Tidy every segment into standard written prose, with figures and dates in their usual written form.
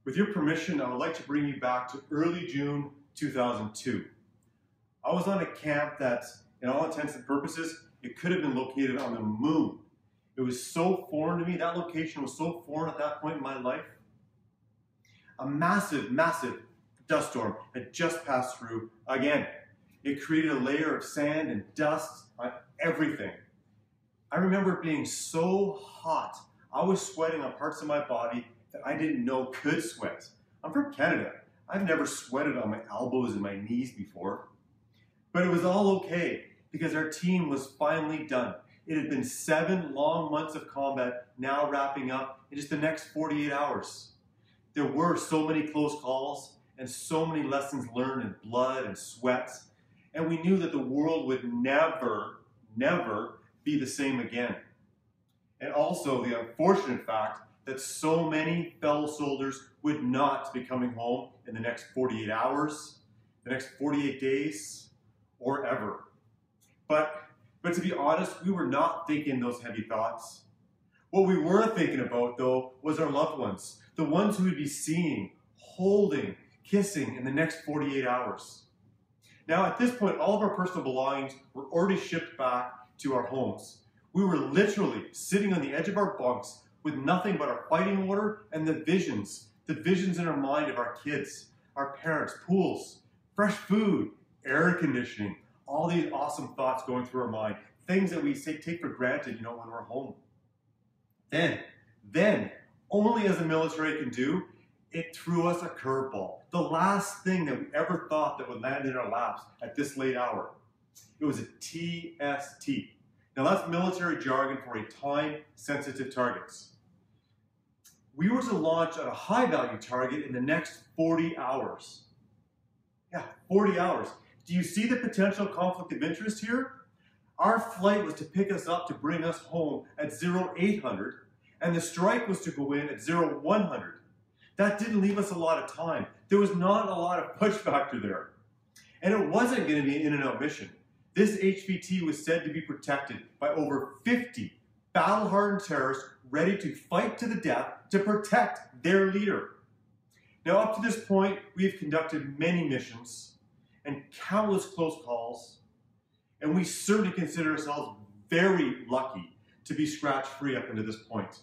With your permission, I would like to bring you back to early June 2002. I was on a camp that, in all intents and purposes, it could have been located on the moon. It was so foreign to me, that location was so foreign at that point in my life. A massive, massive dust storm had just passed through again. It created a layer of sand and dust on everything. I remember it being so hot, I was sweating on parts of my body that I didn't know could sweat. I'm from Canada. I've never sweated on my elbows and my knees before. But it was all okay because our team was finally done. It had been 7 long months of combat, now wrapping up in just the next 48 hours. There were so many close calls and so many lessons learned in blood and sweat, and we knew that the world would never, never be the same again. And also the unfortunate fact that so many fellow soldiers would not be coming home in the next 48 hours, the next 48 days, or ever. But to be honest, we were not thinking those heavy thoughts. What we were thinking about, though, was our loved ones, the ones who would be seeing, holding, kissing in the next 48 hours. Now, at this point, all of our personal belongings were already shipped back to our homes. We were literally sitting on the edge of our bunks with nothing but our fighting order and the visions in our mind of our kids, our parents, pools, fresh food, air conditioning, all these awesome thoughts going through our mind, things that we take for granted, when we're home. Then, only as the military can do, it threw us a curveball. The last thing that we ever thought that would land in our laps at this late hour. It was a TST. Now that's military jargon for a time-sensitive targets. We were to launch at a high-value target in the next 40 hours. Yeah, 40 hours. Do you see the potential conflict of interest here? Our flight was to pick us up to bring us home at 0800, and the strike was to go in at 0100. That didn't leave us a lot of time. There was not a lot of push factor there. And it wasn't going to be an in-and-out mission. This HVT was said to be protected by over 50 battle-hardened terrorists ready to fight to the death to protect their leader. Now, up to this point, we've conducted many missions and countless close calls, and we certainly consider ourselves very lucky to be scratch-free up until this point.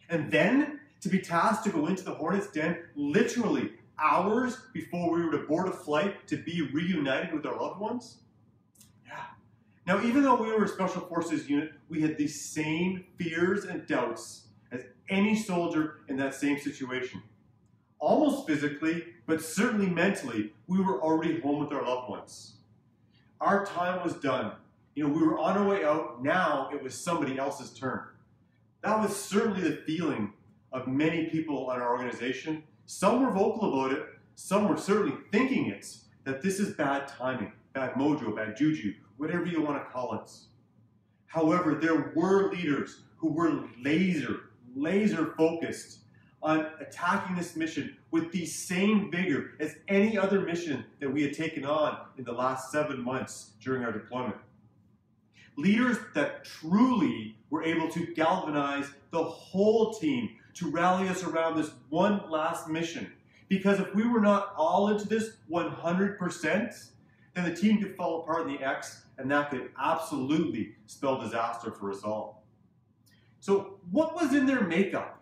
And then, to be tasked to go into the Hornet's Den literally hours before we were to board a flight to be reunited with our loved ones? Yeah. Now, even though we were a Special Forces unit, we had the same fears and doubts as any soldier in that same situation. Almost physically, but certainly mentally, we were already home with our loved ones. Our time was done. We were on our way out. Now it was somebody else's turn. That was certainly the feeling of many people on our organization. Some were vocal about it. Some were certainly thinking it, that this is bad timing, bad mojo, bad juju, whatever you want to call it. However, there were leaders who were laser focused on attacking this mission with the same vigor as any other mission that we had taken on in the last 7 months during our deployment. Leaders that truly were able to galvanize the whole team to rally us around this one last mission. Because if we were not all into this 100%, then the team could fall apart in the X, and that could absolutely spell disaster for us all. So what was in their makeup?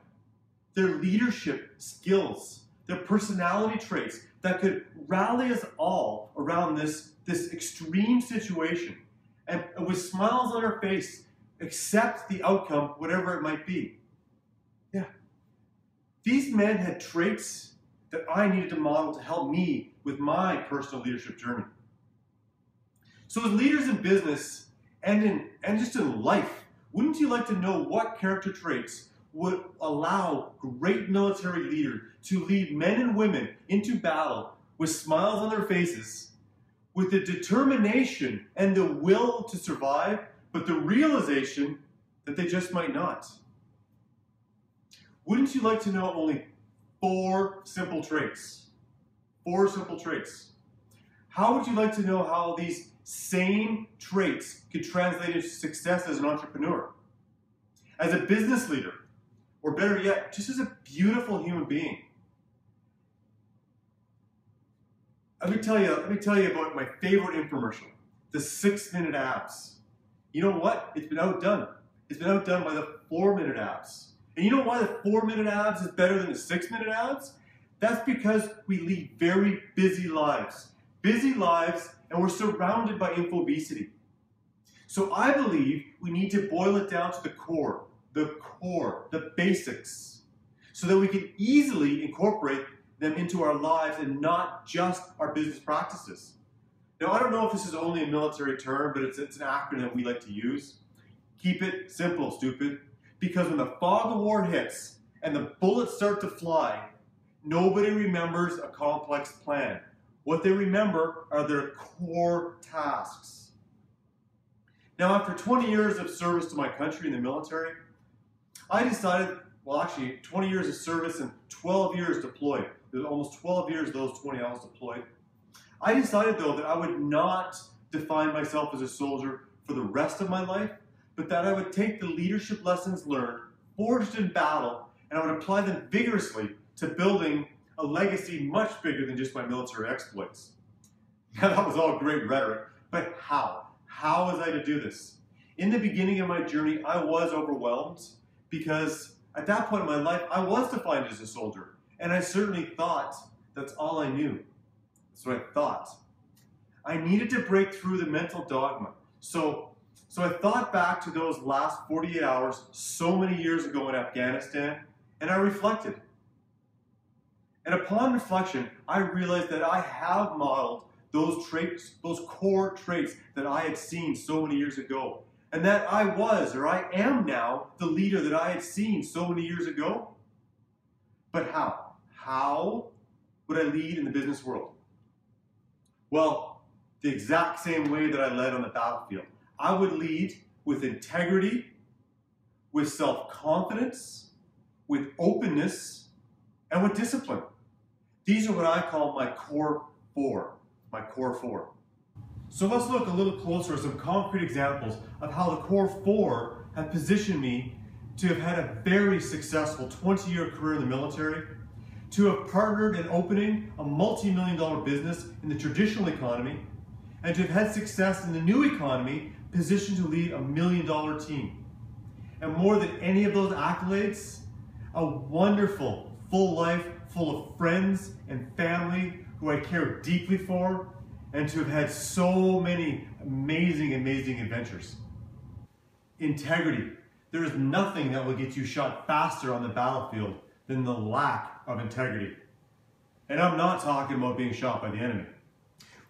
Their leadership skills, their personality traits that could rally us all around this extreme situation, and with smiles on our face, accept the outcome, whatever it might be. Yeah. These men had traits that I needed to model to help me with my personal leadership journey. So as leaders in business and just in life, wouldn't you like to know what character traits would allow great military leaders to lead men and women into battle with smiles on their faces, with the determination and the will to survive, but the realization that they just might not? Wouldn't you like to know only 4 simple traits? 4 simple traits. How would you like to know how these same traits could translate into success as an entrepreneur, as a business leader, or better yet, just as a beautiful human being? Let me tell you about my favorite infomercial, the 6-minute abs. You know what? It's been outdone. It's been outdone by the 4-minute abs. And you know why the 4-minute abs is better than the 6-minute abs? That's because we lead very busy lives. Busy lives, and we're surrounded by infobesity. So I believe we need to boil it down to the core, the basics, so that we can easily incorporate them into our lives and not just our business practices. Now, I don't know if this is only a military term, but it's an acronym we like to use. Keep it simple, stupid. Because when the fog of war hits and the bullets start to fly, nobody remembers a complex plan. What they remember are their core tasks. Now, after 20 years of service to my country in the military, I decided, well, actually, 20 years of service and 12 years deployed. There's almost 12 years of those 20 I was deployed. I decided, though, that I would not define myself as a soldier for the rest of my life, but that I would take the leadership lessons learned, forged in battle, and I would apply them vigorously to building a legacy much bigger than just my military exploits. Now, that was all great rhetoric, but how? How was I to do this? In the beginning of my journey, I was overwhelmed because at that point in my life, I was defined as a soldier, and I certainly thought that's all I knew. That's what I thought. I needed to break through the mental dogma. So I thought back to those last 48 hours so many years ago in Afghanistan, and I reflected. And upon reflection, I realized that I have modeled those traits, those core traits that I had seen so many years ago. And that I was, or I am now, the leader that I had seen so many years ago. But how? How would I lead in the business world? Well, the exact same way that I led on the battlefield. I would lead with integrity, with self-confidence, with openness, and with discipline. These are what I call my core four. My core four. So let's look a little closer at some concrete examples of how the core four have positioned me to have had a very successful 20-year career in the military, to have partnered in opening a multi-million-dollar business in the traditional economy, and to have had success in the new economy, positioned to lead a $1 million team. And more than any of those accolades, a wonderful, full life full of friends and family who I care deeply for, and to have had so many amazing, amazing adventures. Integrity. There is nothing that will get you shot faster on the battlefield than the lack of integrity. And I'm not talking about being shot by the enemy.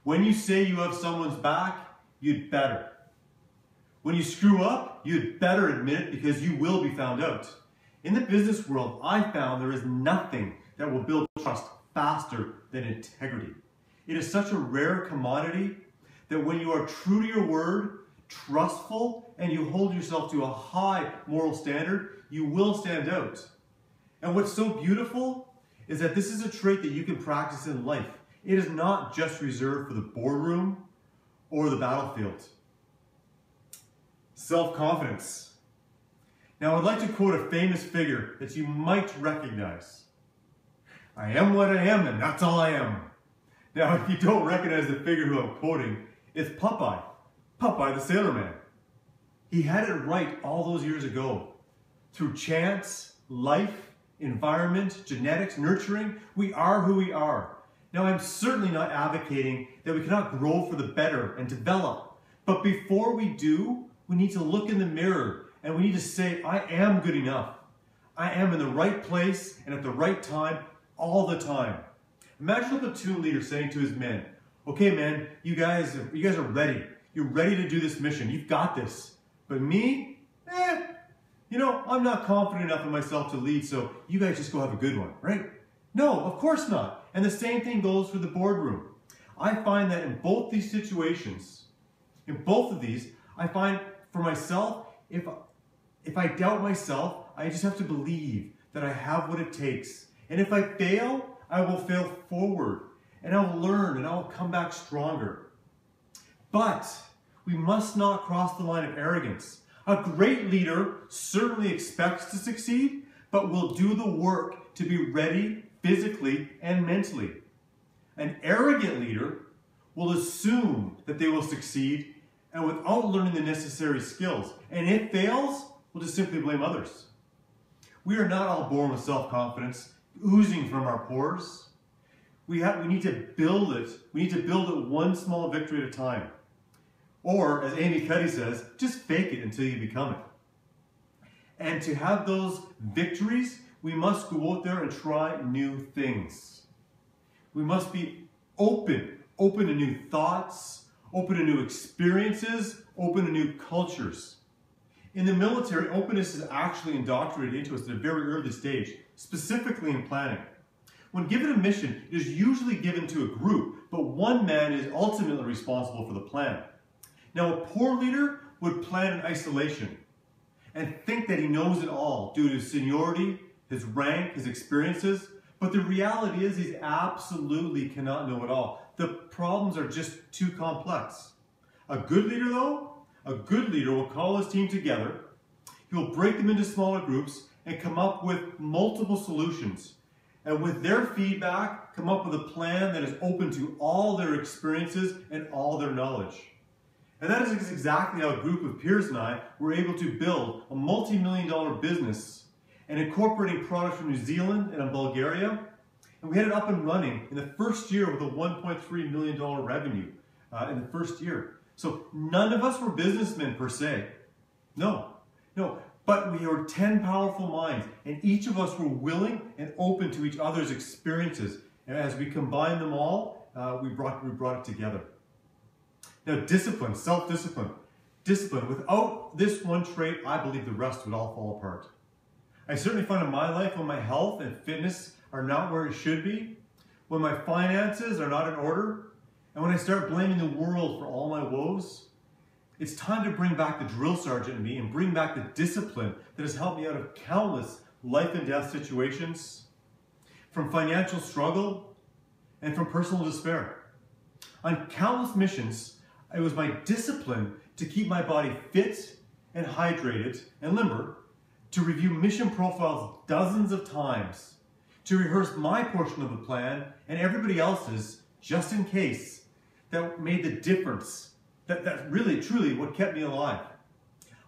When you say you have someone's back, you'd better. When you screw up, you'd better admit it, because you will be found out. In the business world, I found there is nothing that will build trust faster than integrity. It is such a rare commodity that when you are true to your word, trustful, and you hold yourself to a high moral standard, you will stand out. And what's so beautiful is that this is a trait that you can practice in life. It is not just reserved for the boardroom or the battlefield. Self-confidence. Now, I'd like to quote a famous figure that you might recognize. I am what I am, and that's all I am. Now, if you don't recognize the figure who I'm quoting, it's Popeye. Popeye the Sailor Man. He had it right all those years ago. Through chance, life, environment, genetics, nurturing, we are who we are. Now, I'm certainly not advocating that we cannot grow for the better and develop. But before we do, we need to look in the mirror and we need to say, I am good enough. I am in the right place and at the right time all the time. Imagine a platoon leader saying to his men, okay, man, you guys are ready. You're ready to do this mission. You've got this. But me, I'm not confident enough in myself to lead, so you guys just go have a good one, right? No, of course not. And the same thing goes for the boardroom. I find that in both these situations, in both of these, I find for myself, if I doubt myself, I just have to believe that I have what it takes. And if I fail, I will fail forward, and I will learn, and I will come back stronger. But we must not cross the line of arrogance. A great leader certainly expects to succeed, but will do the work to be ready physically and mentally. An arrogant leader will assume that they will succeed and without learning the necessary skills. And if fails, will just simply blame others. We are not all born with self-confidence oozing from our pores. We need to build it. We need to build it one small victory at a time. Or, as Amy Cuddy says, just fake it until you become it. And to have those victories, we must go out there and try new things. We must be open to new thoughts, open to new experiences, open to new cultures. In the military, openness is actually indoctrinated into us at a very early stage, specifically in planning. When given a mission, it is usually given to a group, but one man is ultimately responsible for the plan. Now, a poor leader would plan in isolation and think that he knows it all due to his seniority, his rank, his experiences, but the reality is he absolutely cannot know it all. The problems are just too complex. A good leader, though, a good leader will call his team together, he will break them into smaller groups and come up with multiple solutions. And with their feedback, come up with a plan that is open to all their experiences and all their knowledge. And that is exactly how a group of peers and I were able to build a multi-million-dollar business and incorporating products from New Zealand and Bulgaria. And we had it up and running in the first year with a $1.3 million revenue in the first year. So none of us were businessmen per se. No. But we were 10 powerful minds, and each of us were willing and open to each other's experiences. And as we combined them all, we brought it together. Now, discipline, self-discipline. Discipline. Without this one trait, I believe the rest would all fall apart. I certainly find in my life when my health and fitness are not where it should be, when my finances are not in order, and when I start blaming the world for all my woes, it's time to bring back the drill sergeant in me and bring back the discipline that has helped me out of countless life and death situations, from financial struggle, and from personal despair. On countless missions, it was my discipline to keep my body fit and hydrated and limber, to review mission profiles dozens of times, to rehearse my portion of the plan and everybody else's, just in case, that made the difference. That's really, truly what kept me alive.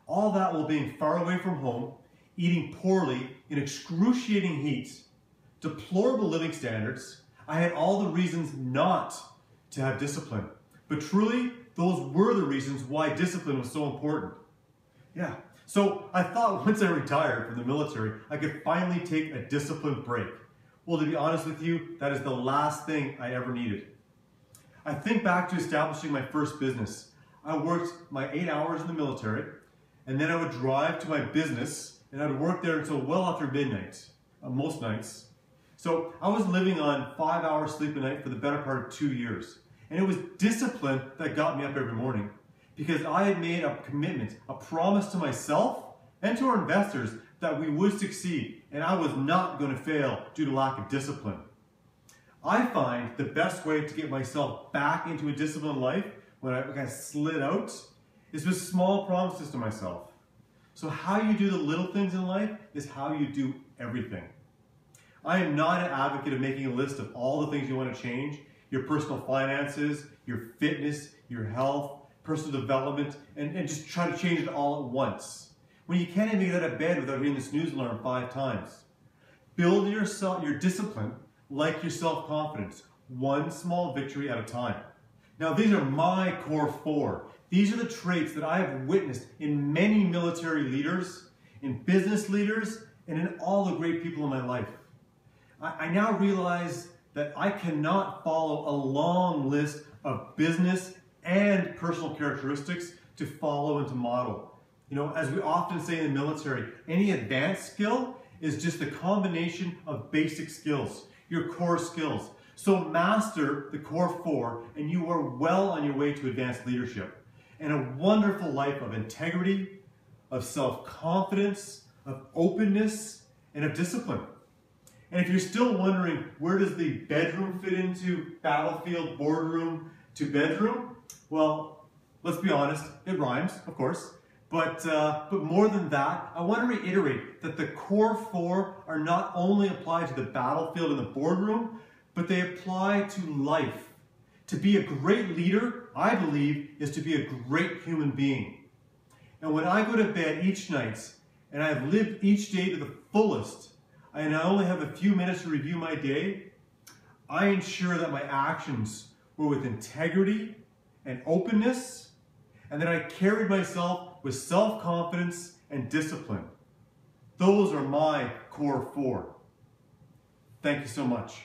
All that while being far away from home, eating poorly in excruciating heat, deplorable living standards. I had all the reasons not to have discipline. But truly, those were the reasons why discipline was so important. Yeah. So I thought once I retired from the military, I could finally take a disciplined break. Well, to be honest with you, that is the last thing I ever needed. I think back to establishing my first business. I worked my 8 hours in the military, and then I would drive to my business, and I would work there until well after midnight, most nights. So I was living on 5 hours sleep a night for the better part of 2 years. And it was discipline that got me up every morning, because I had made a commitment, a promise to myself and to our investors that we would succeed, and I was not going to fail due to lack of discipline. I find the best way to get myself back into a disciplined life when I kind of slid out is with small promises to myself. So how you do the little things in life is how you do everything. I am not an advocate of making a list of all the things you want to change, your personal finances, your fitness, your health, personal development, and just try to change it all at once. When you can't even get out of bed without hitting the snooze alarm 5 times. Build your discipline like your self-confidence, one small victory at a time. Now, these are my core 4. These are the traits that I have witnessed in many military leaders, in business leaders, and in all the great people in my life. I now realize that I cannot follow a long list of business and personal characteristics to follow and to model. You know, as we often say in the military, any advanced skill is just a combination of basic skills, your core skills. So master the core 4 and you are well on your way to advanced leadership and a wonderful life of integrity, of self-confidence, of openness, and of discipline. And if you're still wondering, where does the bedroom fit into battlefield, boardroom to bedroom? Well, let's be honest, it rhymes, of course. But more than that, I want to reiterate that the core 4 are not only applied to the battlefield and the boardroom, but they apply to life. To be a great leader, I believe, is to be a great human being. And when I go to bed each night, and I've lived each day to the fullest, and I only have a few minutes to review my day, I ensure that my actions were with integrity and openness, and that I carried myself with self-confidence and discipline. Those are my core 4. Thank you so much.